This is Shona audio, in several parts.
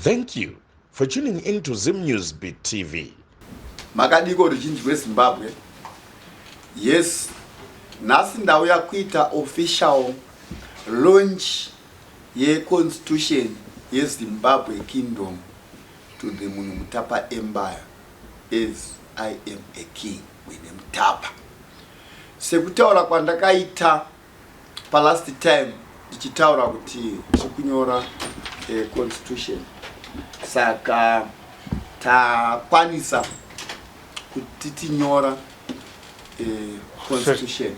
Thank you for tuning in to Zim News Beat TV. Makadiko ruzhinji rweZimbabwe. Yes, nhasi ndauya kuita official launch ye-constitution ye-Zimbabwe Kingdom to the Munhumutapa Empire as I am a king Munhumutapa. Sekutaura kwandakaita last time ndichitaura kuti chikunyora constitution. Saka takwanisa kuti tinyora constitution.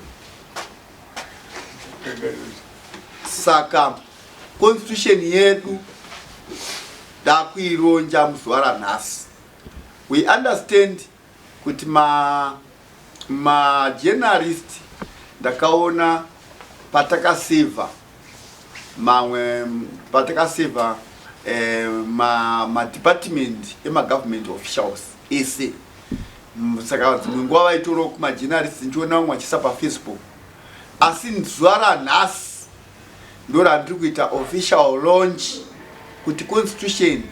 Saka constitution yedu dakuironja muzuva ranhasi. We understand kuti ma journalist ndakaona patakaseva mamwe patakaseva ma department ema government officials ese. Saka dzimwe nguva vaitoro kuma journalists ndiona umwe achisa pa Facebook. Asi zuva ranhasi ndora ndiri kuita official launch kuti constitution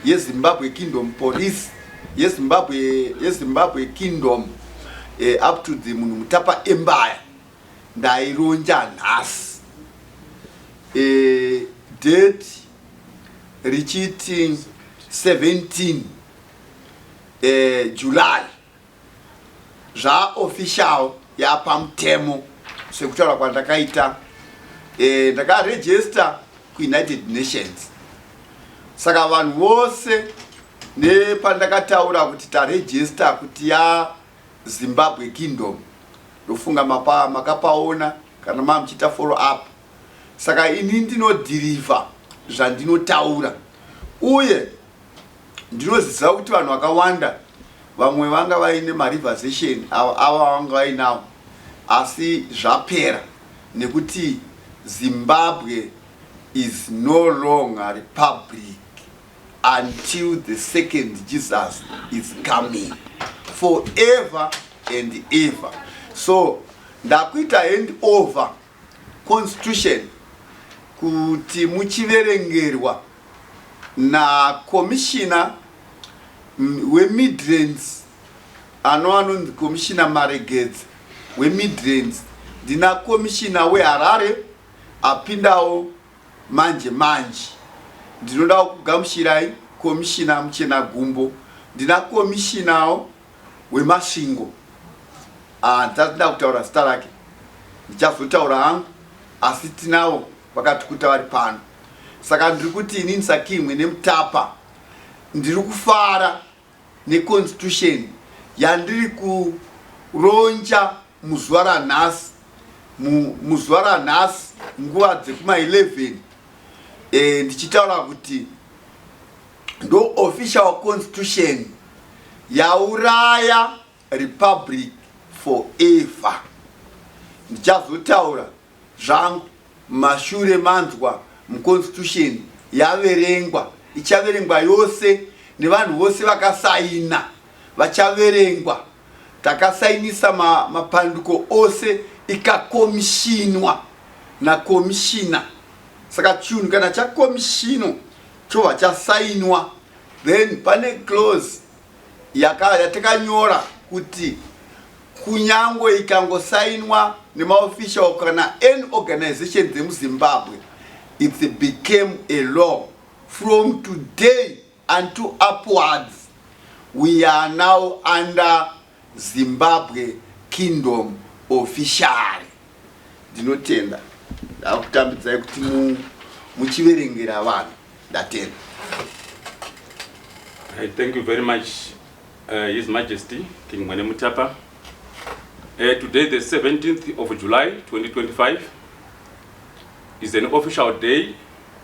yeZimbabwe Kingdom Police yeZimbabwe Kingdom up to the Munhumutapa Empire ndaironja nhasi. Date richiti 17 July official yapamutemo sekutaura kwandakaita. Ndakaregister kuUnited Nations. Saka vanhu vose nepandakataura kuti taregister kuti ya Zimbabwe Kingdom ndofunga makapaona kana mamuchita follow up. Saka ini ndinodhiriva zvandinotaura uye ndinoziva kuti vanhu vakawanda vamwe vanga vaine marivazation ava vanga vainawo asi zvapera nekuti Zimbabwe is no longer a republic until the second Jesus is coming forever and ever. So ndakuita hand over constitution kuti muchiverengerwa na commissioner we Midlands anonzi commissioner Maregedzi we Midlands, ndina commissioner we Harare apindawo manje. Ndinoda kugamushirai commissioner Muchena Gumbo, ndina commissioner we Masvingo. Ndazida kutaura zita rake ndichazotaura hangu asi tinawo vakati kuti vari pano. Saka ndiri kuti inini Saki Munhumutapa ndiri kufara neconstitution yandiri kuronja muzuva ranhasi. Muzuva ranhasi nguva dzekuma 11 ndichitaura kuti ndo official constitution yauraya republic forever. Ndichazotaura zvangu mashure manzwa muconstitution yaverengwa, ichaverengwa yose nevanhu vose vakasaina vachaverengwa. Takasainisa mapandiko ose ikakomishinwa na komishina. Saka chinhu kana chakomishino chobva chasainwa, then pane clause yatakanyora kuti kunyangwe ikangosainwa nemaofficial kana any organization dzemuZimbabwe it became a law. From today until upwards we are now under Zimbabwe Kingdom officially. Ndinotenda ndakutambidzai kuti muchiverengera vanhu. Ndatenda. Thank you very much, His Majesty King Munhumutapa. Today, the 17th of July 2025, is an official day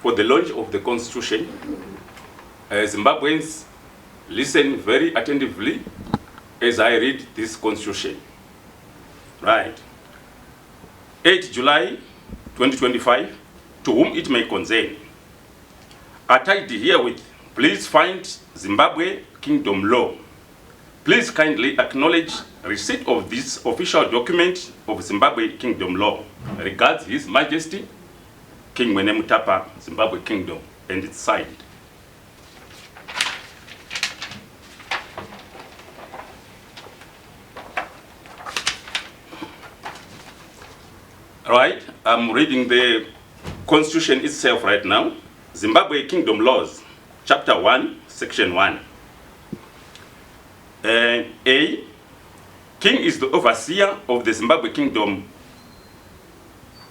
for the launch of the Constitution. Zimbabweans, listen very attentively as I read this Constitution. Right. 8 July 2025, to whom it may concern. Attached herewith, please find Zimbabwe Kingdom Law. Please kindly acknowledge receipt of this official document of Zimbabwe Kingdom Law. Regards His Majesty King Munhumutapa, Zimbabwe Kingdom, and it's signed. Right, I'm reading the Constitution itself right now. Zimbabwe Kingdom Laws, Chapter 1, Section 1. A. King is the overseer of the Zimbabwe Kingdom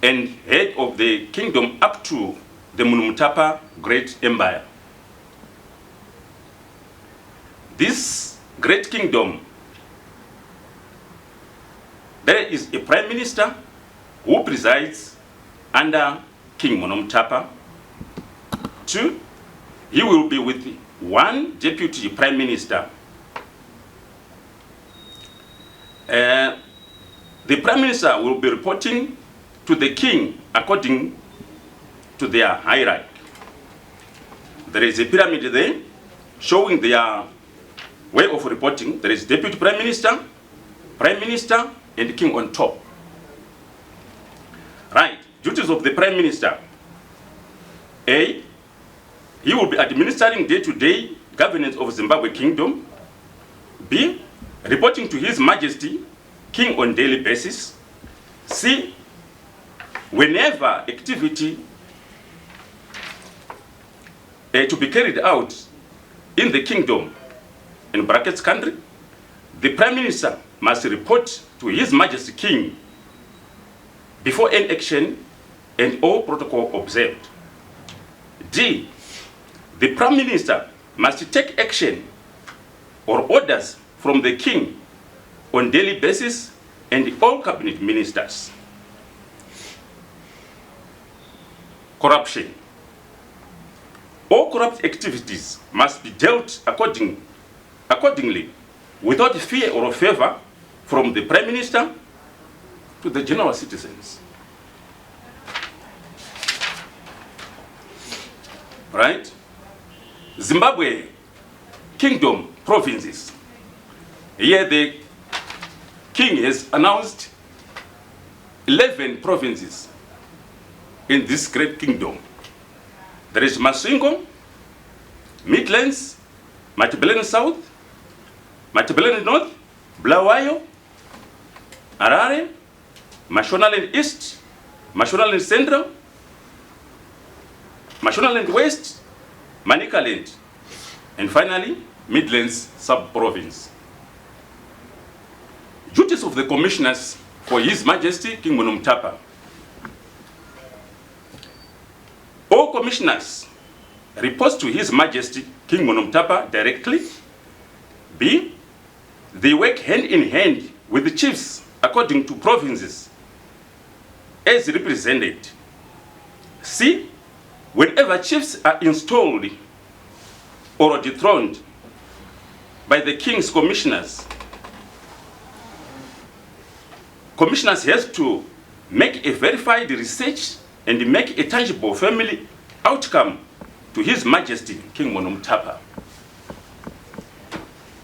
and head of the kingdom up to the Munhumutapa Great Empire. This great kingdom, there is a prime minister who presides under King Munhumutapa. 2, he will be with 1 deputy prime minister. The prime minister will be reporting to the king according to their hierarchy. There is a pyramid there showing their way of reporting. There is deputy prime minister, and king on top. Right, duties of the prime minister. A, he will be administering day-to-day governance of Zimbabwe Kingdom. B, reporting to His Majesty King on daily basis. C, whenever activity to be carried out in the kingdom, in brackets country, the prime minister must report to His Majesty King before any action and all protocol observed. D, the prime minister must take action or orders from the king on daily basis and all cabinet ministers. Corruption. All corrupt activities must be dealt accordingly without fear or favor from the prime minister to the general citizens. Right? Zimbabwe Kingdom provinces. Here the king has announced 11 provinces in this great kingdom. There is Masingo, Midlands, Matabeleland South, Matabeleland North, Bulawayo, Harare, Mashonaland East, Mashonaland Central, Mashonaland West, Manicaland, and finally, Midlands Sub-Province. Duties of the commissioners for His Majesty King Munhumutapa. All commissioners report to His Majesty King Munhumutapa directly. B, they work hand in hand with the chiefs according to provinces as represented. C, whenever chiefs are installed or dethroned by the king's commissioners, commissioners have to make a verified research and make a tangible family outcome to His Majesty King Munhumutapa.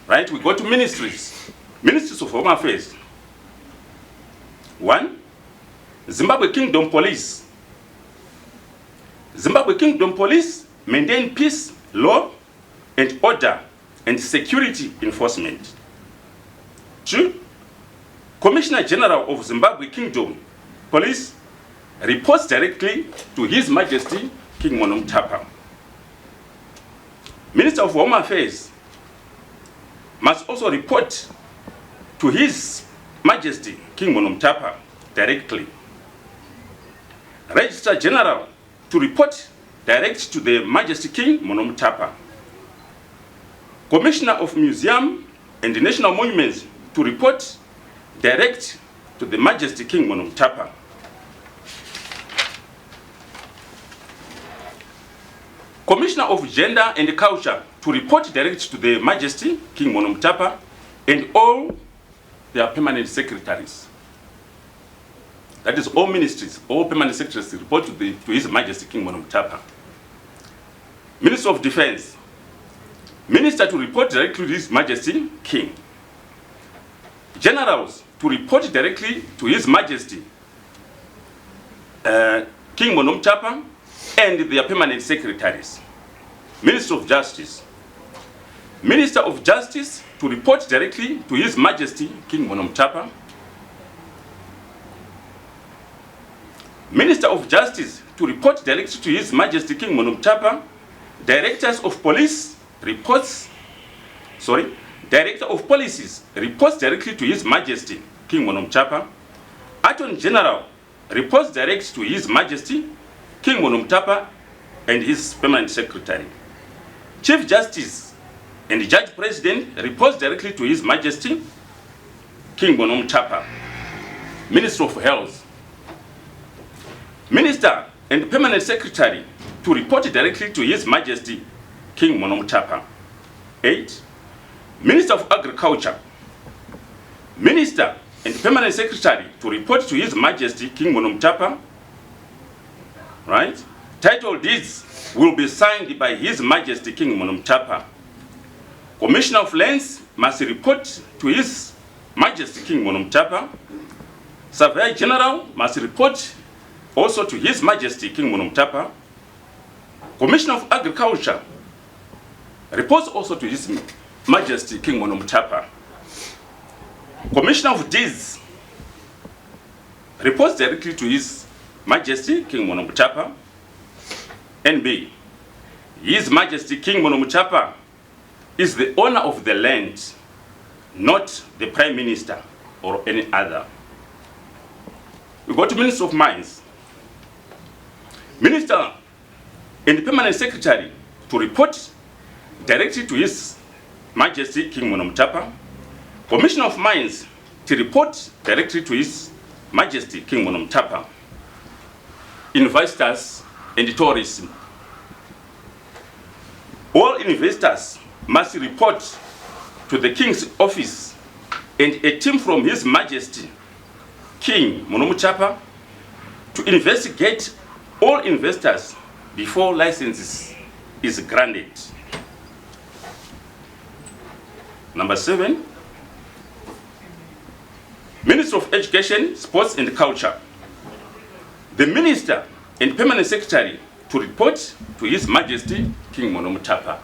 Right, we go to ministries. Ministries of Home Affairs. 1, Zimbabwe Kingdom Police. Zimbabwe Kingdom Police maintain peace, law, and order, and security enforcement. 2, Commissioner General of Zimbabwe Kingdom Police reports directly to His Majesty King Munhumutapa. Minister of Home Affairs must also report to His Majesty King Munhumutapa directly. Registrar General to report direct to the Majesty King Munhumutapa. Commissioner of Museum and National Monuments to report direct to the Majesty King Munhumutapa. Commissioner of Gender and Culture to report direct to the Majesty King Munhumutapa and all their permanent secretaries. That is all ministries, all permanent secretaries report to His Majesty King Munhumutapa. Minister of Defense, Minister to report directly to His Majesty King. Generals to report directly to His Majesty King Munhumutapa and their permanent secretaries. Minister of Justice, Minister of Justice to report directly to His Majesty King Munhumutapa. Minister of Justice to report directly to His Majesty King Munhumutapa. Directors of Police Director of Policies reports directly to His Majesty King Munhumutapa. Attorney General reports direct to His Majesty King Munhumutapa and his Permanent Secretary. Chief Justice and Judge President reports directly to His Majesty King Munhumutapa. Minister of Health. Minister and Permanent Secretary to report directly to His Majesty King Munhumutapa. 8. Minister of Agriculture. Minister and Permanent Secretary to report to His Majesty King Munhumutapa. Right? Title deeds will be signed by His Majesty King Munhumutapa. Commissioner of Lands must report to His Majesty King Munhumutapa. Surveyor General must report also to His Majesty King Munhumutapa. Commissioner of Agriculture reports also to His Majesty King Munhumutapa. Commissioner of Deeds reports directly to His Majesty King Munhumutapa. NB. His Majesty King Munhumutapa is the owner of the land, not the Prime Minister or any other. We go to Minister of Mines. Minister and Permanent Secretary to report directly to His Majesty King Munhumutapa. Commissioner of Mines to report directly to His Majesty King Munhumutapa. Investors and tourism. All investors must report to the King's office and a team from His Majesty King Munhumutapa to investigate all investors before licenses is granted. Number 7, Minister of Education, Sports and Culture. The Minister and Permanent Secretary to report to His Majesty King Munhumutapa.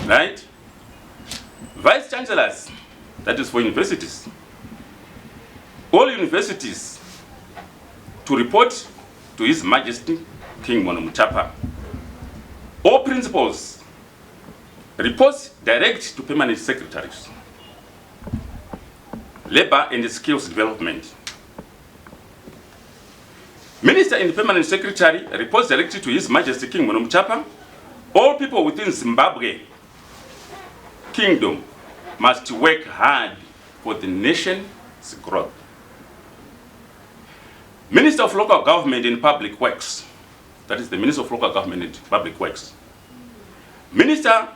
Right? Vice Chancellors, that is for universities. All universities to report to His Majesty King Munhumutapa. All principals reports direct to Permanent Secretaries. Labor and Skills Development. Minister and Permanent Secretary reports directly to His Majesty King Munhumutapa. All people within Zimbabwe Kingdom must work hard for the nation's growth. Minister of Local Government and Public Works. That is the Minister of Local Government and Public Works. Minister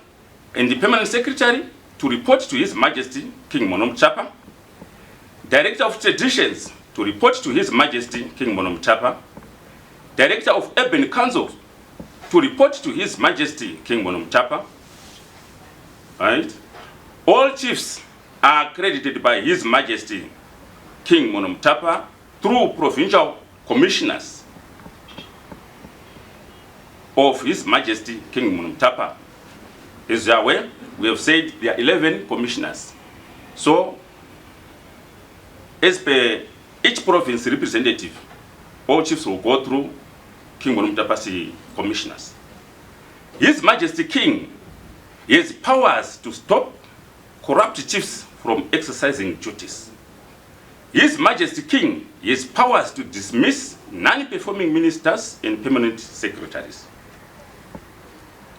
and the Permanent Secretary to report to His Majesty King Munhumutapa. Director of Traditions to report to His Majesty King Munhumutapa. Director of Urban Council to report to His Majesty King Munhumutapa. Right? All chiefs are accredited by His Majesty King Munhumutapa through provincial commissioners of His Majesty King Munhumutapa. As you are aware, we have said there are 11 commissioners. So, as per each province representative, all chiefs will go through King Munhumutapa's commissioners. His Majesty King has powers to stop corrupt chiefs from exercising duties. His Majesty King has powers to dismiss non-performing ministers and permanent secretaries.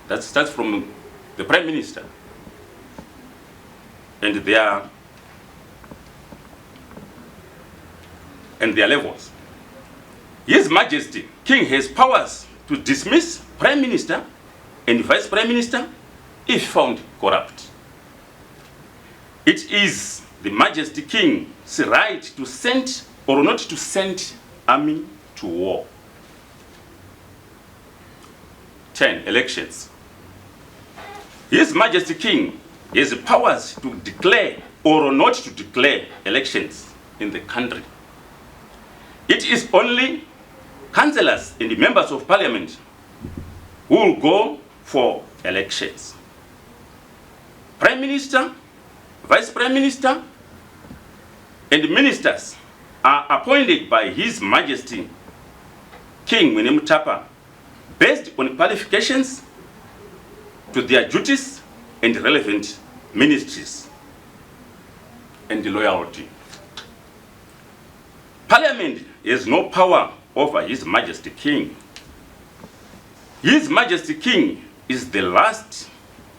That starts from the Prime Minister and their levels. His Majesty King has powers to dismiss Prime Minister and Vice Prime Minister if found corrupt. It is the Majesty King's right to send or not to send army to war. 10. Elections. His Majesty King has powers to declare or not to declare elections in the country. It is only councillors and the members of parliament who will go for elections. Prime Minister, Vice Prime Minister, and ministers are appointed by His Majesty King Munhumutapa based on qualifications to their duties and relevant ministries and loyalty. Parliament has no power over His Majesty King. His Majesty King is the last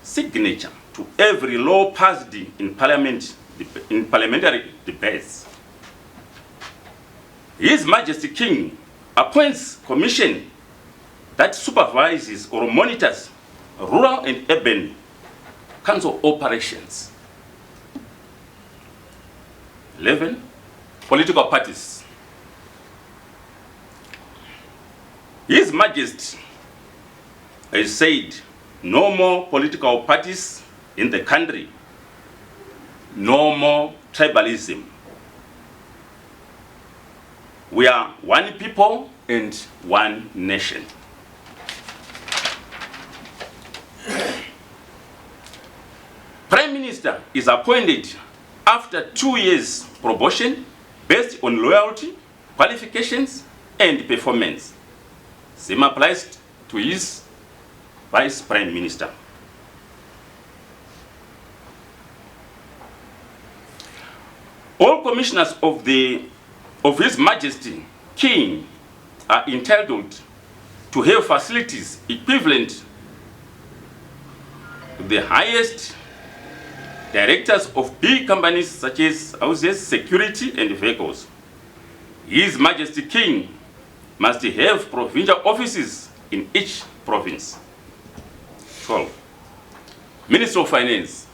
signature to every law passed in parliamentary debates. His Majesty King appoints commission that supervises or monitors rural and urban council operations. 11. Political parties. His Majesty has said no more political parties in the country, no more tribalism. We are one people and one nation. Prime Minister is appointed after 2 years probation based on loyalty, qualifications, and performance. Same applies to his Vice Prime Minister. All commissioners of His Majesty King are entitled to have facilities equivalent to the highest directors of big companies such as houses, security, and vehicles. His Majesty King must have provincial offices in each province. 12. Minister of Finance.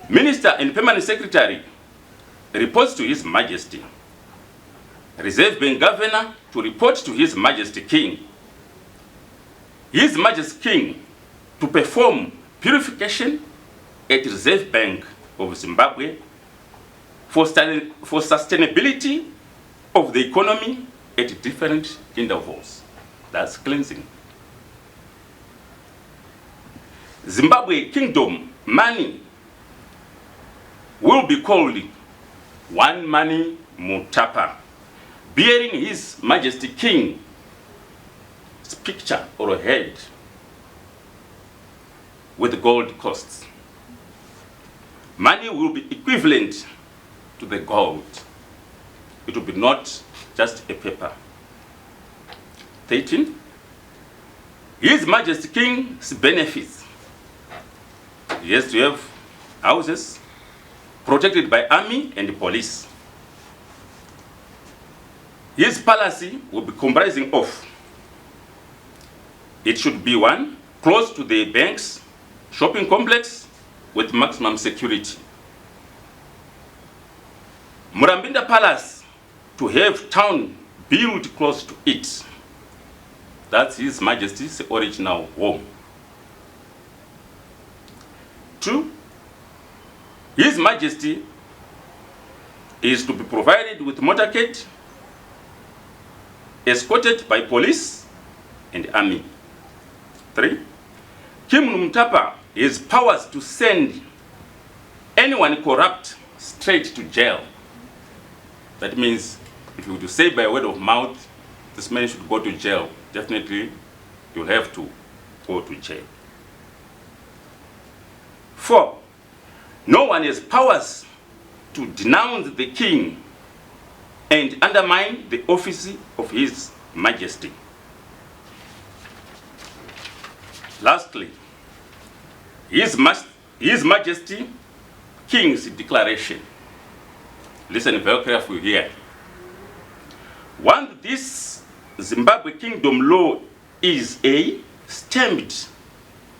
Minister and Permanent Secretary reports to His Majesty. Reserve Bank Governor to report to His Majesty King. His Majesty King to perform purification at Reserve Bank of Zimbabwe for sustainability of the economy at different intervals. That's cleansing. Zimbabwe Kingdom money will be called One Munhumutapa, bearing His Majesty King's picture or head with gold costs. Money will be equivalent to the gold. It will be not just a paper. 13. His Majesty King's benefits. He has to have houses protected by army and police. His palace will be comprising of, it should be one close to the banks, shopping complex with maximum security. Murambinda Palace to have town built close to it. That's His Majesty's original home. 2. His Majesty is to be provided with motorcade, escorted by police and army. 3. King Munhumutapa has powers to send anyone corrupt straight to jail. That means if you were to say by word of mouth, this man should go to jail, definitely you'll have to go to jail. 4. No one has powers to denounce the king and undermine the office of His Majesty. Lastly, His Majesty King's declaration. Listen very carefully here. Once this Zimbabwe Kingdom law is A, stamped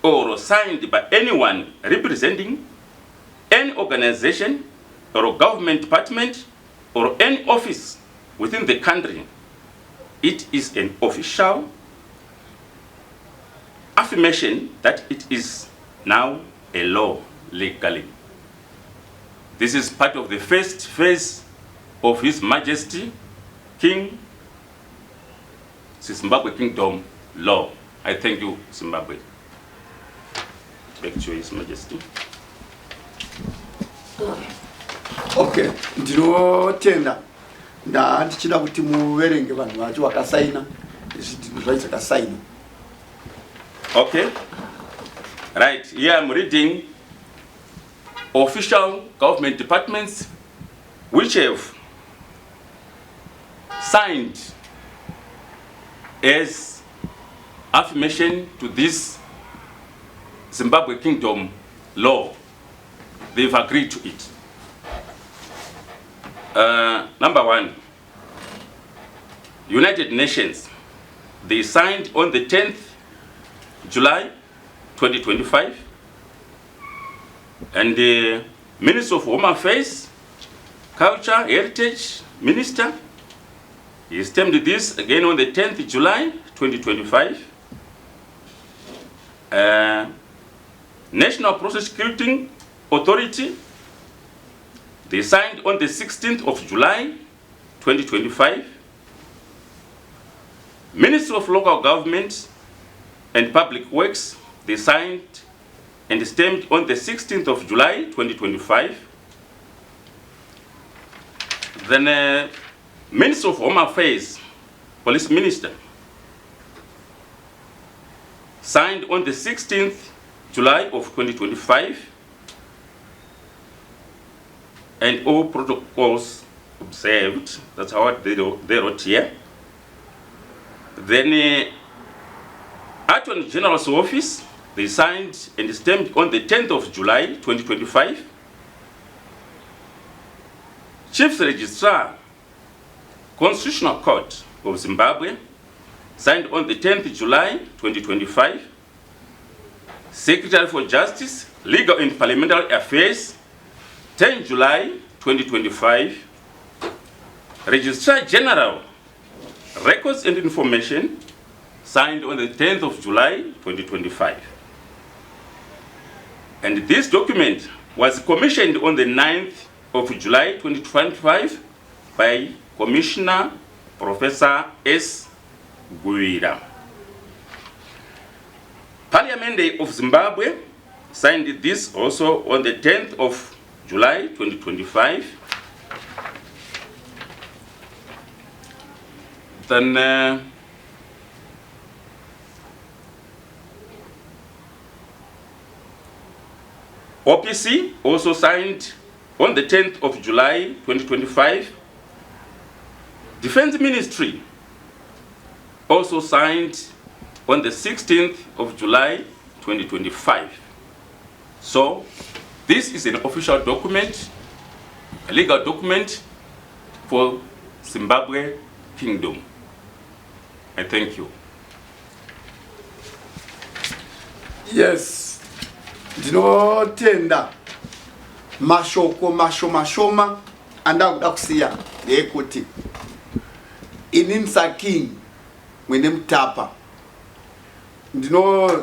or signed by anyone representing any organization or government department or any office within the country, it is an official affirmation that it is now a law legally. This is part of the first phase of His Majesty King Zimbabwe Kingdom law. I thank you, Zimbabwe. Back to His Majesty. Okay, ndinotenda ndichida kuti muverenge vanhu vacho vakasaina zvinhu zvacho zvakasaina. Okay, right, here I'm reading official government departments which have signed as affirmation to this Zimbabwe Kingdom law. They've agreed to it. Number one, United Nations. They signed on the 10th July 2025, and the Minister of Home Affairs, Culture, Heritage Minister, he stamped this again on the 10th July 2025. National Prosecuting Authority, they signed on the 16th of July 2025. Ministry of Local Government and Public Works, they signed and stamped on the 16th of July 2025. Then Minister of Home Affairs, Police Minister, signed on the 16th July of 2025, and all protocols observed. That's how they wrote here. Then Attorney General's Office, they signed and stamped on the 10th of July 2025. Chief Registrar, Constitutional Court of Zimbabwe, signed on the 10th July 2025. Secretary for Justice, Legal and Parliamentary Affairs, 10 July 2025. Registrar General, Records and Information, signed on the 10th of July 2025. And this document was commissioned on the 9th of July 2025 by Commissioner Professor S. Guira. Parliament of Zimbabwe signed this also on the 10th of July 2025. Then OPC also signed on the 10th of July 2025. Defense Ministry also signed on the 16th of July 2025. So this is an official document, a legal document for Zimbabwe Kingdom. I thank you. Yes, ndinotenda mashoko mashoma andakuda kusiya ndeyekuti ini King mwene Mutapa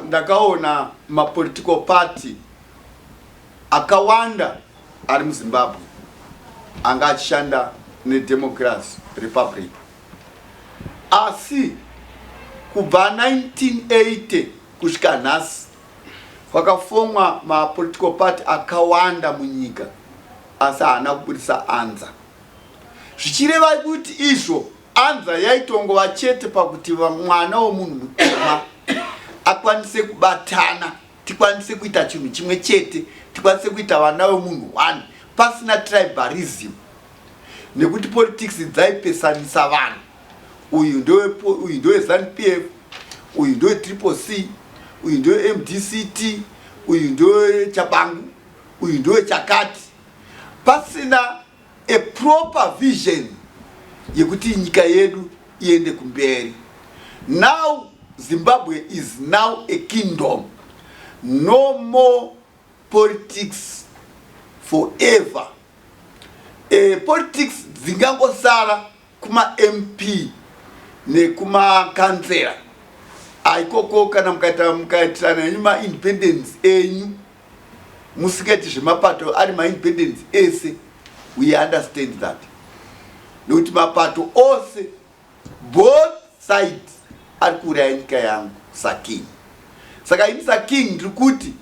ndakaona political party akawanda ari muZimbabwe anga achishanda neDemocracy Republic, asi kubva 1980 kusvika nhasi kwakafomwa political party akawanda munyika asi haana kubudisa anza. Zvichireva kuti izvo anza yaitongova chete pakuti mwana womunhu mutema akwanise kubatana, tikwanise kuita chinhu chimwe chete, tikwanise kuita vana vemunhu one pasina tribalism, nekuti politics dzaipesanisa vanhu. Uyu ndowe ZANU-PF, uyu ndowe Triple C, uyu ndowe MDCT, uyu ndowe Chabangu, uyu ndowe Chakati, pasina a proper vision yekuti nyika yedu iende kumberi. Now Zimbabwe is now a kingdom. No more politics forever. Politics dzingangosara kuma MP nekuma kansela. Aikoko kana mukaitirana nema independence enyu musikati zvemapato ari independence ese. We understand that. Nokuti mapato ose both sides ari kuuraya nyika yangu King. Saka ini King ndikuti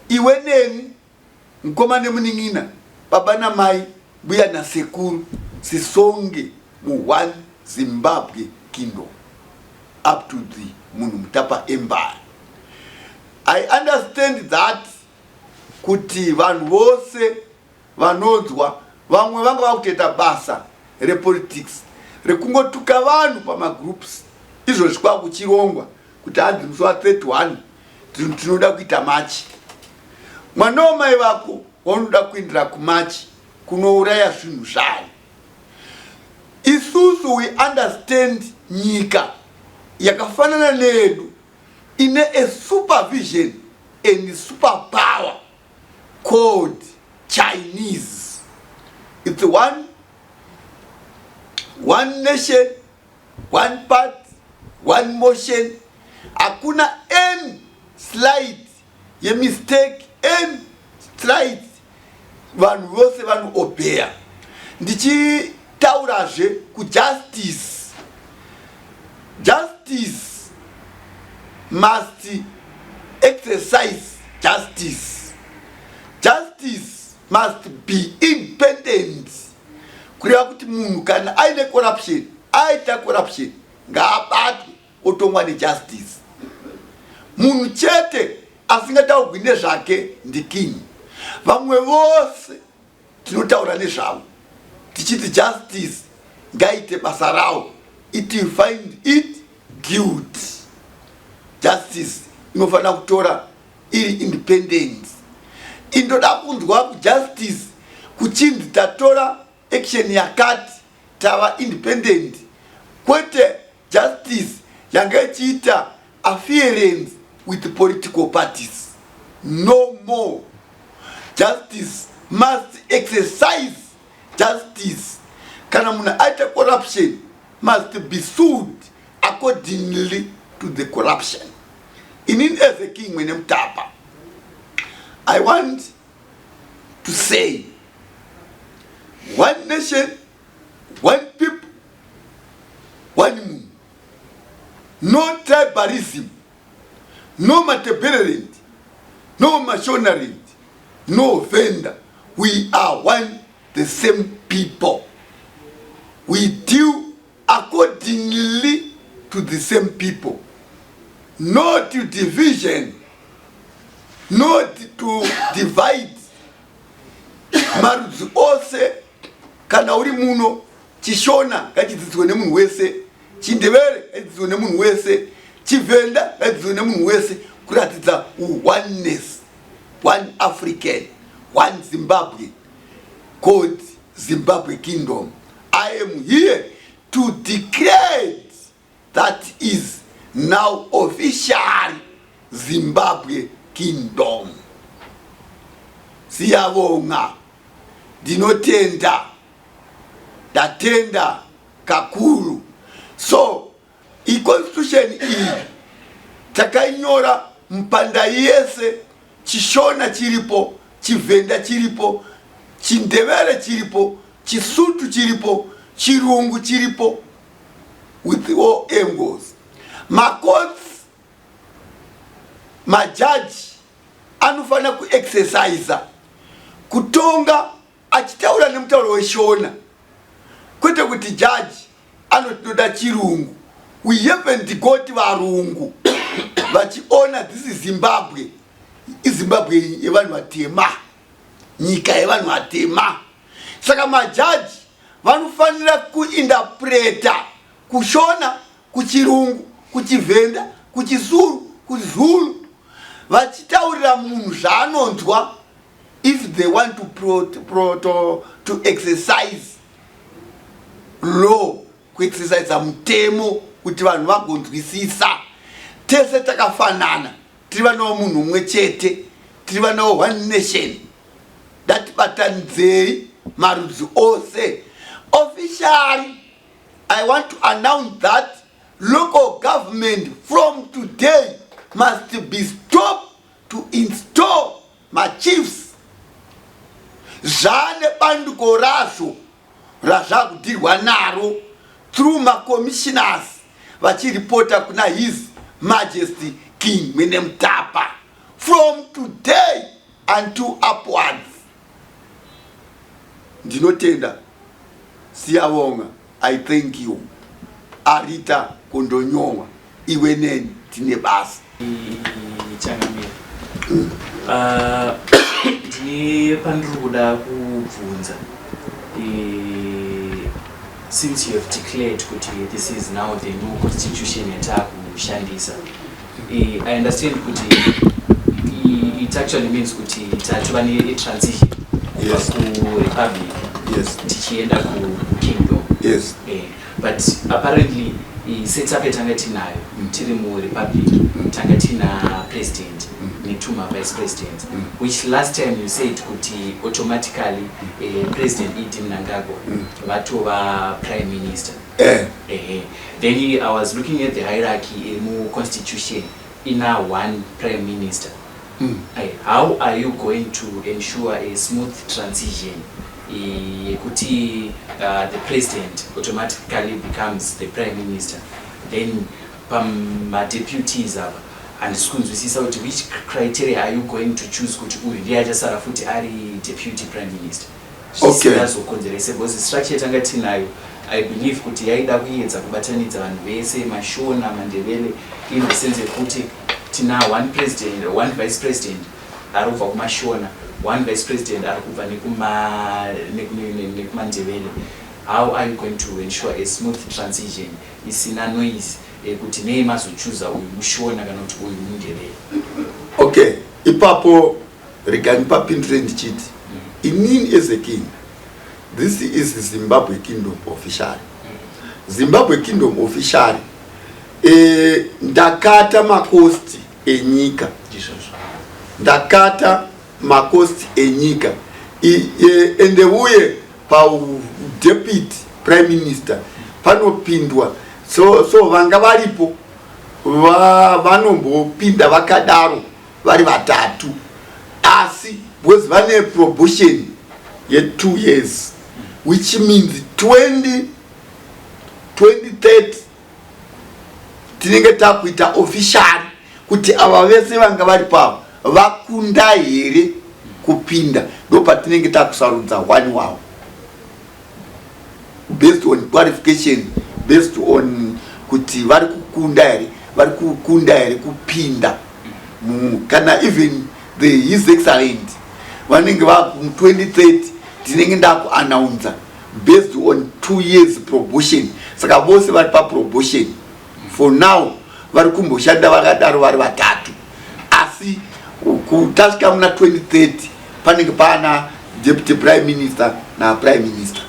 iwe neni mukoma nemunin'ina, baba namai buya na sekuru sisonge mu one Zimbabwe kingdom up to the Munhumutapa Empire. I understand that kuti vanhu vose vanonzwa vamwe vanga vakuteta basa repolitics rekungotuka vanhu pamagroups izvo zvikwa kuchirongwa kuti hanzi musi wa31 tinoda kuita machi. Mwana wamai vako wanoda kuindira kumachi kunouraya zvinhu zvayo. Isusu we understand nyika yakafanana nedu ine a supervision and superpower called Chinese. It's one nation, one path, one motion. Hakuna any slight ye mistake, any slight vanhu vose vanoobheya. Ndichitaurazve kujustice. Justice must exercise justice. Justice must be independent. Kureva kuti munhu kana aine corruption, aita corruption, ngaabatwe otongwa nejustice. Munhu chete asingataurwi nezvake ndikingi. Vamwe vose tinotaura nezvavo. Tichiti justice ngaite basa rawo. It will find it guilt. Justice inofanira kutora iri independence. Indoda kunzwa justice kuchinzi tatora action yakati tava independent. Kwete justice yanga ichiita afference with the political parties. No more. Justice must exercise justice. Kana muna aita corruption must be sued accordingly to the corruption. In as a king Munhumutapa, I want to say one nation, one people, one moon. No tribalism, no materialism, no machinery, no vendor. We are one, the same people. We deal accordingly to the same people. Not to division, not to divide. Marudzi ose kana uri muno chishona ngachidzidzwe nemunhu wese, chindevere ngachidzidzwe nemunhu wese, chivenda ngachidzidzwe nemunhu wese, kuratidza oneness, one African, one Zimbabwe, called Zimbabwe Kingdom. I am here to declare that is now official Zimbabwe Kingdom. Siyabonga, dinotenda, datenda kakulu. So, constitution iyi takainyora mpanda yese, chishona chiripo, chivenda chiripo, chindevere chiripo, chisutu chiripo, chirungu chiripo, with all angles. Macourts, majaji anofana kuexercise kutonga achitaura nemutauro weshona, kwete kuti jaji anotoda chirungu. We haven't got varungu vachiona this is Zimbabwe. Zimbabwe yevanhu vatema, nyika yevanhu vatema. Saka majaji vanofanira kuinterpreta kushona, kuchirungu, kuchivenda, kuchisuru, kuchizulu, vachitaurira munhu zvaanonzwa if they want to exercise law, kuexercise mutemo kuti vanhu vagonzwisisa. Tese takafanana, tiri vana vomunhu mumwe chete, tiri vana vo one nation. Datibatanidzei marudzi ose. Officially, I want to announce that local government from today must be stopped to install my chiefs. Zvane bandiko razvo razvakudirwa naro through my commissioners vachiripota kuna His Majesty King Munhumutapa from today until upwards. ndinotenda. Siyabonga. I thank you. Arita Kondonyoma iwe neni tine basi. Changamira. Ndine pandikuda kubvunza. Since you have declared kuti this is now the new constitution yatakushandisa. I understand kuti it actually means kuti tatuvani a transition. Yes. To republic. Yes. Tichienda ku kingdom. Yes. But apparently setup yetangatinayo tiri mu republic tangatina president netuma vice president, which last time you said kuti automatically president idi Mnangagwa vatova prime minister. Then I was looking at the hierarchy mu constitution ina one prime minister. How are you going to ensure a smooth transition? Kuti the president automatically becomes the prime minister. Then my deputies and schools we see out which criteria are you going to choose kuti uya Sarafuti ari deputy prime minister. Okay. So because the structure tangatinayo I believe kuti yaida kuedza kubatanidza vanhu vese mashona mandevele in the sense kuti tina one president one vice president arubva kumashona one vice president arikubva nekumandevele. How are you going to ensure a smooth transition isina noise kuti nemazochuza uyu mushona kana kuti uyu mundevele? Okay, ipapo regarding papindre ndichiti inini as a king, this is Zimbabwe kingdom officially. Zimbabwe kingdom officially ndakata makosti enyika. Ndakata makosti enyika ende uye pa deputy prime minister panopindwa so vanga varipo vanombopinda vakadaro vari vatatu, asi because vane promotion ye 2 years, which means 2030 tinenge takuita official kuti ava vese vanga vari pavo vakunda here kupinda, ndo patinenge takusarudza one wavo based on qualification, based on kuti vari kukunda here kupinda kana even his excellent vanenge vaku 2030 tinenge ndakuannounce based on 2 years promotion. Saka vose vari pa promotion for now, vari kumboshanda vakadaro vari vatatu, asi kutasvika muna 2030 panenge pana deputy prime minister na prime minister.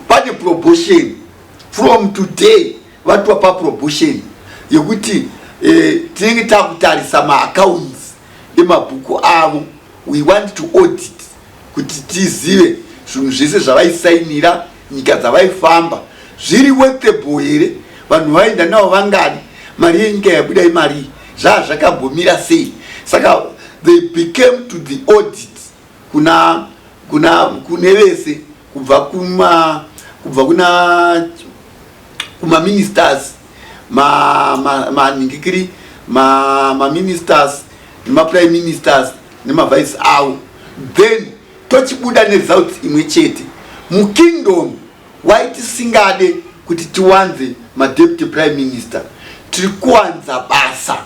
Pane promotion from today, vatwa pa promotion yekuti tinenge takutarisa maaccounts emabhuku avo. We want to audit kuti tizive zvinhu zvese zvavaisainira, nyika dzavaifamba zviri worthable here, vanhu vaenda navo vangani, mari yenyika yabuda imari zvakambomira sei. Saka they became to the audit kune vese kubva kuma ministers maningikiri ma ministers nema prime ministers nema vice avo. Then tochibuda neresult imwe chete mu kingdom waiti singade kuti tiwanze ma deputy prime minister, tiri kuwanza basa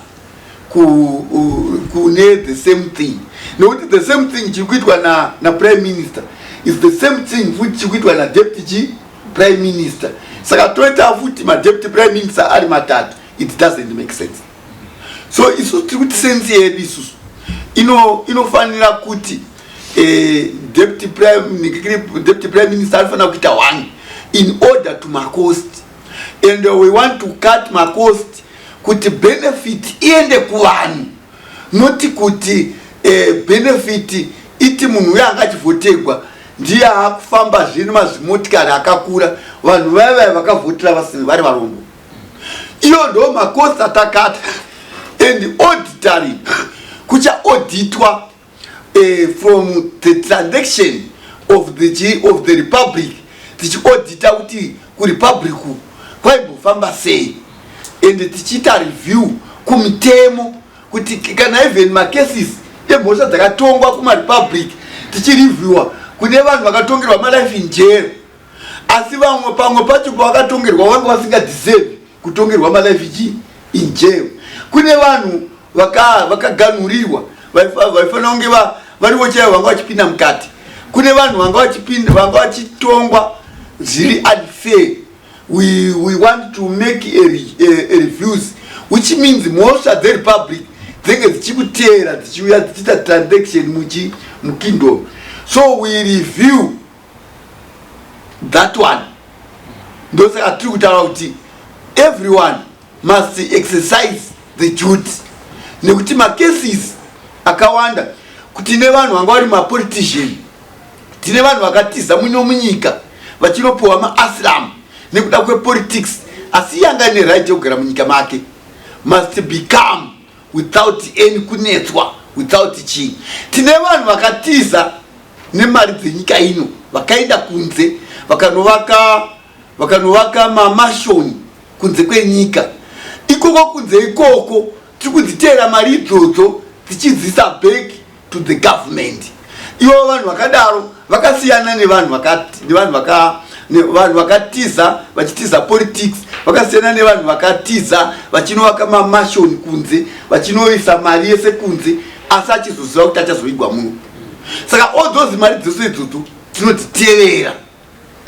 kune the same thing. Nokuti the same thing chikuitwa na prime minister is the same thing futi chikuitwa na deputy prime minister. Saka toita futi ma deputy prime minister ari matatu, it doesn't make sense. So isu tiri kuti sense yedu isusu inofanira kuti deputy prime minister alifana kuita one in order to my cost, and we want to cut my cost kuti benefit iende kuvanhu, noti kuti benefit iti munhu uya angachivotegwa ndiye akufamba zvino mazimotikari akakura, vanhu vaya vakavhotera vasini vari varombo. Iyo ndo makost atakata, and auditory kucha auditwa from the transaction of the republic, tichi audita kuti ku republic kwaimbofamba sei, and tichita review kumitemo kuti kana even macases emhosva dzakatongwa kuma republic tichireviewa kune vanhu vakatongerwa malife in jail asi vamwe pamwe pacho pavakatongerwa vanga vasingadeserve kutongerwa malife in jail. Kune vanhu vakaganhurirwa vaifanira kunge varivo chaivo vanga vachipinda mukati. Kune vanhu vanga vachitongwa zviri unfair. We want to make a reviews, which means mhosva dzerepublic dzinge dzichikuteera dzichiuya dzichiita transaction mukingdom. So we review that one. Ndosaka tiri kutaura kuti everyone must exercise the duty. Nekuti macases akawanda kuti nevanhu vanga vari mapolitician, tine vanhu vakatiza muno munyika vachinopiwa maaslam nekuda kwepolitics, asi yanga ine right yokugara munyika make, must become without any kunetswa, without chinhu. Tine vanhu vakatiza nemari dzenyika ino vakaenda kunze vakanovaka mamashoni kunze kwenyika. Ikoko kunze ikoko tiri kudzitera mari idzodzo tichidzisa back to the government. Ivo vanhu vakadaro vakasiyana nevanhu vakatiza vachitiza politics, vakasiyana nevanhu vakatiza vachinovaka mamashoni kunze vachinoisa mari yese kunze asi achizoziva kuti achazoigwa muno. Saka all those mari dzose idzodzo tinotitevera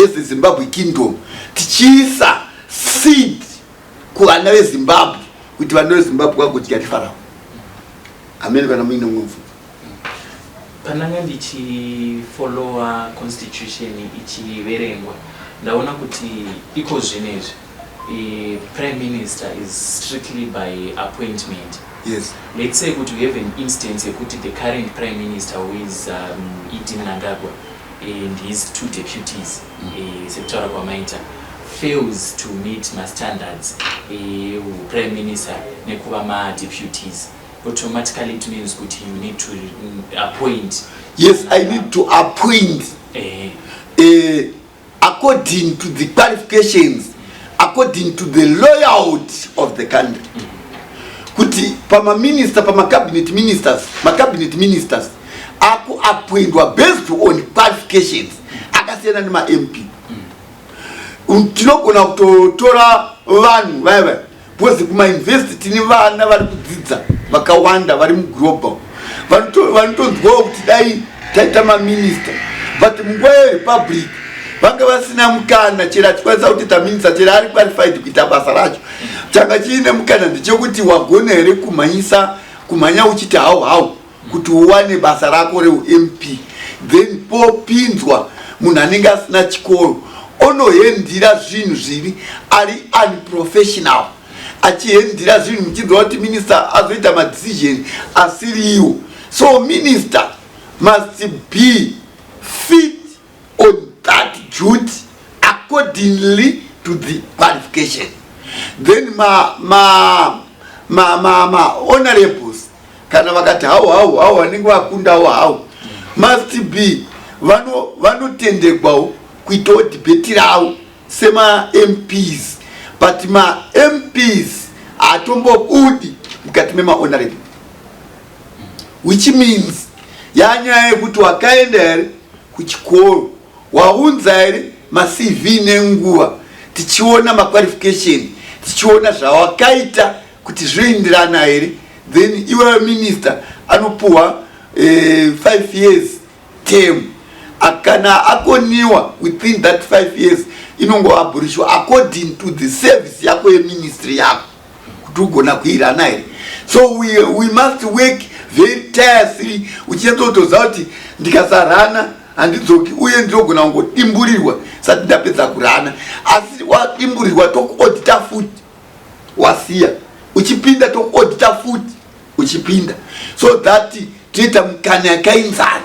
as Zimbabwe kingdom, tichiisa seed kuvana vezimbabwe kuti vana vezimbabwe vagodya tifarao. Amen. Kana muine mumwe mubvunzo? Pananga ndichifollowa constitution ichiverengwa ndaona kuti iko zvinezvi prime minister is strictly by appointment. Yes. Let's say kuti we have an instance yekuti the current prime minister who is Edi Mnangagwa and his two deputies, Sektora Kwamaita, fails to meet my standards, prime minister nekuva ma deputies, automatically it means that you need to appoint. Yes, I need to appoint according to the qualifications, according to the loyalty of the country. Kuti pama minister, pama cabinet ministers aku appointwa based on qualifications akasiyana nema MP. Tinogona kutotora vanhu vaiva because kuma invest tine vana vari kudzidza vakawanda vari muglobal vanotonzwawo kuti dai taita maminista, but munguva yerepublic vanga vasina mukana chero achikwanisa kutoita minista chero ari qualified kuita basa racho. Changa chiine mukana ndechekuti wagona here kumhanya uchiti hau kuti uwane basa rako reUMP, then popinzwa munhu anenge asina chikoro onohendira zvinhu zviri ari unprofessional, achihendira zvinhu muchinzwa kuti minister azoita madecision asiriwo. So minister must be fit on that duty accordingly to the qualification. Then ma honorables kana vakati hau vanenge vakundawo hau must be vanotendekwawo kuitawo debate ravo sema MPs, but ma MPs hatombobudi mukati mema honorable, which means yanyaya yekuti wakaenda here kuchikoro waunza here maCV nenguva tichiona maqualification, tichiona zvawakaita kuti zvoenderana here, then iwe minister anopuwa 5 years term. Akana akoniwa within that 5 years inongo aburishwa according to the service yako yeministry yako kuti ugona kuirana here. So we must work very tirelessly uchenzotoza kuti ndikasarana handidzoki uye ndinogona kungodimburirwa sati ndapedza kurana, asi wadimburirwa tokuodita futi wasiya, uchipinda tokuodita futi uchipinda, so that tiita mukana yakainzana.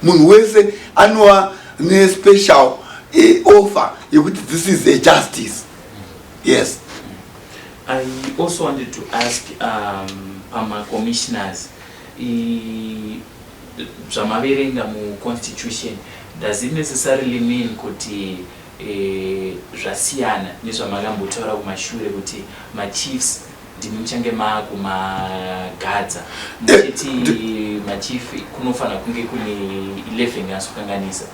Munhu wese anowa nespecial offer yekuti this is a justice. Yes. I also wanted to ask pama commissioners, zvamaverenga mu constitution, does it necessarily mean kuti zvasiyana nezvamakambotaura kumashure kuti ma chiefs ndimuchange magadza muchiti machief kunofana kunge kune 11 yasokanganisa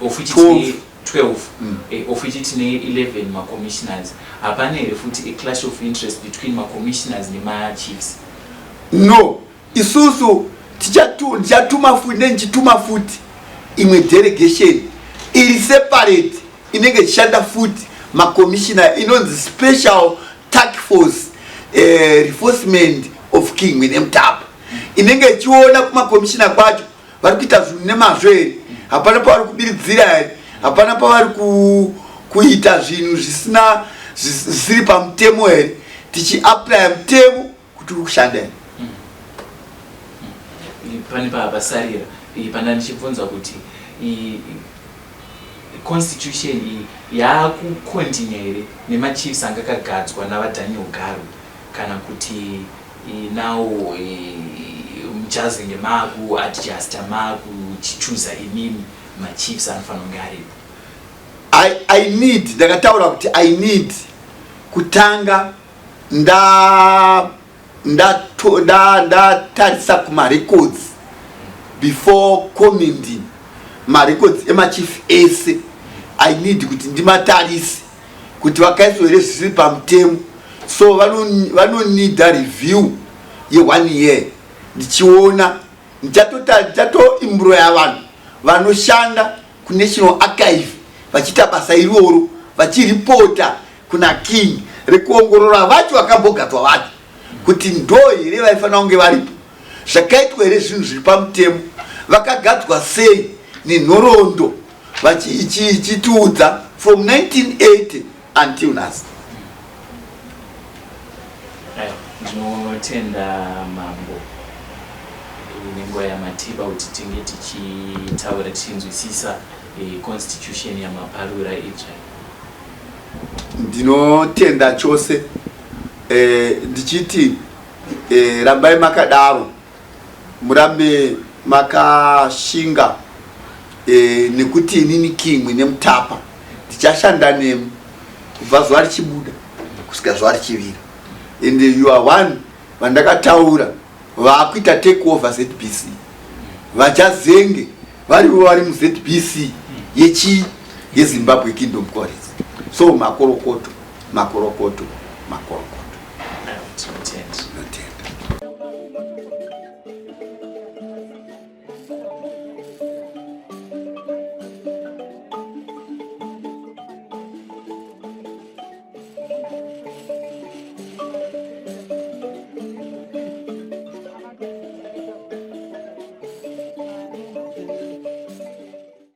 of which 12 of which tine 11 ma-commissioners. Hapana here futi a clash of interest between ma-commissioners nema-chiefs? No, isusu tichatuma futi nenchituma futi imwe delegation iri separate inenge chishanda futi ma-commissioner inonzi special task force reinforcement of King Munhumutapa inenge chiona kuma-commissioner kwacho vari kuita zvinhu nemazvo here, hapana pavari kubiridzira here, hapana pavari kuita zvinhu zvisiri pamutemo here, tichiapply mutemo kuti uri kushanda here. Pane pabasarira pana ndichibvunza kuti constitution yakukontinue here nemachiefs anga kagadzwa navaDaniel Garu kana kuti nawo mujazenge maku adjusta maku chichuza inini machiefs anofana kunge aripo? I need, ndakataura kuti I need kutanga ndatarisa kuma-records before commenting ma-records ema-chief ese. I need kuti ndimatarise kuti vakaiswa here zvisiri pamutemo, so need a review ye1 year ndichiona ndichatoimbroya vanhu vanoshanda kuNational Archive vachiita basa iroro vachiripota kuna King rekuongorora vacho vakambogadzwa vacho kuti ndo here vaifanira kunge varipo, zvakaitwa here zvinhu zviri pamutemo, vakagadzwa sei nenhoroondo vachichitiudza from 1980 until now. Ndinotenda mambo nenguva yamatiba kuti tinge tichitaura tichinzwisisa constitution yamaparura eIsrael. Ndinotenda chose ndichiti rambai makadaro, murambe makashinga nekuti inini King Munhumutapa ndichashanda nemi kubva zuva richibuda kusvika zuva richivira, and you are one vandakataura vakuita take over ZBC, vachazenge varivo vari muZBC yeZimbabwe Kingdom Chorus. So makorokoto